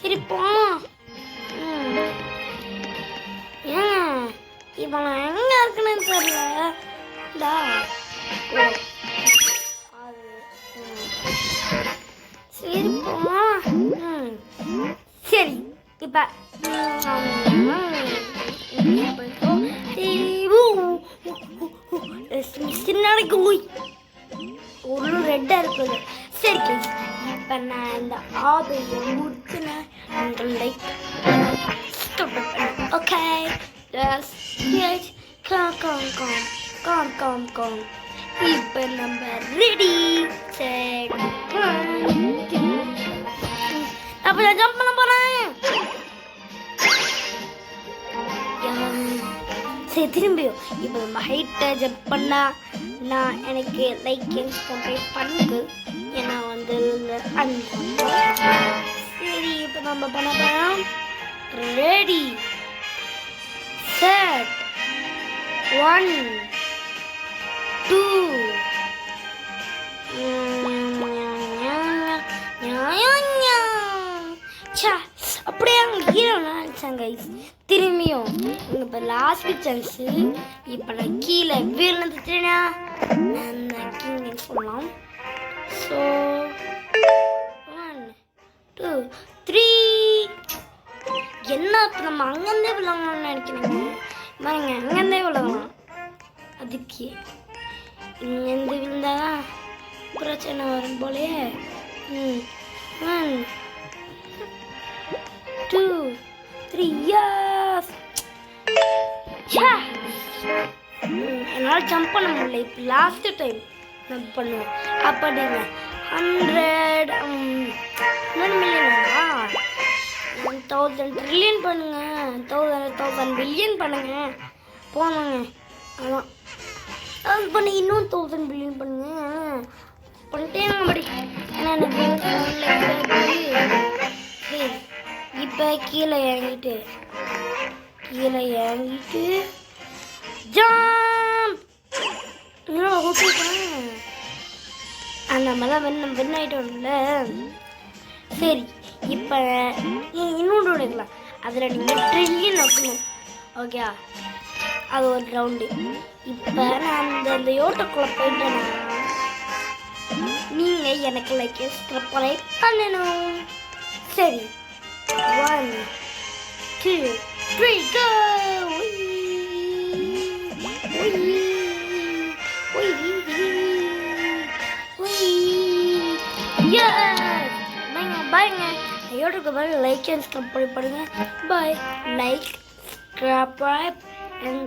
சரி போமா. ஏங்க இப்போ நான் எங்கே இருக்குன்னு தெரியல. சரி போமா. சரி இப்போ சின்னக்கு ஒரு ரெட்டாக இருக்குது. சரி இப்போ நான் இந்த ஆபையை முடிச்சுனேன். லைக் ஓகே கம் இப்போ நம்ம ரெடி. சரி அப்போ நான் ஜம்ப் பண்ண போகிறேன். சரி திரும்பியும் இப்போ நம்ம ஹைட்டை ஜம்ப் பண்ணால் நான் எனக்கு லைக் கம்ப்ளீட் பண்ணுது. ஏன்னா வந்து சரி இப்போ நம்ம பண்ண போகிறோம். ரெடி செட் 1 2 அப்படியே அங்கே ஹீரோ நினச்சாங்க. திரும்பியும் இப்போ லாஸ்ட் சான்ஸு. இப்போ நான் கீழே விழுந்துட்டேன்னா நான் கிங்னு சொல்லலாம். ஸோ 1 2 3 என்ன இப்போ நம்ம அங்கேருந்தே விழாங்கன்னு நினைக்கிறேங்க. பாருங்க அங்கேருந்தே விழலாம். அதுக்கு இங்கேருந்து விழுந்தாதான் பிரச்சனை வரும் போலையே. 1 2 3 yes. என்னால் ஜம்ப் பண்ண முடியல. இப்போ லாஸ்ட் டைம் ஜம்ப் பண்ணுவேன். அப்படிங்க 100 மில்லியனா 1000 ட்ரில்லியன் பண்ணுங்க. 1000 பில்லியன் பண்ணுங்க. போனாங்க அதான் அது பண்ணி இன்னும் 1000 பில்லியன் பண்ணுங்க. பண்ணிட்டே அப்படி. ஏன்னா எனக்கு இப்போ கீழே இறங்கிட்டு ஜம்ப் ஓகே அந்த மாதிரிலாம் வின் ஆகிட்டோம்ல. சரி இப்போ இன்னொன்று எடுக்கலாம். அதில் நீங்கள் ட்ரில்லியன் வைக்கணும். ஓகே அது ஒரு ரவுண்டு. இப்போ நான் அந்த யோட்டக்குள்ளே போயிட்டேன்னா நீங்கள் எனக்கு லைக் சப்ஸ்கிரைப் பண்ணணும். சரி 1 2 3 go. பாய்ங்க யூடியூப்க்கு பாருங்க. லைக் அண்ட் சப்ஸ்கிரைப் பண்ணுங்க. பாய் லைக் சப்ஸ்கிரைப் அண்ட்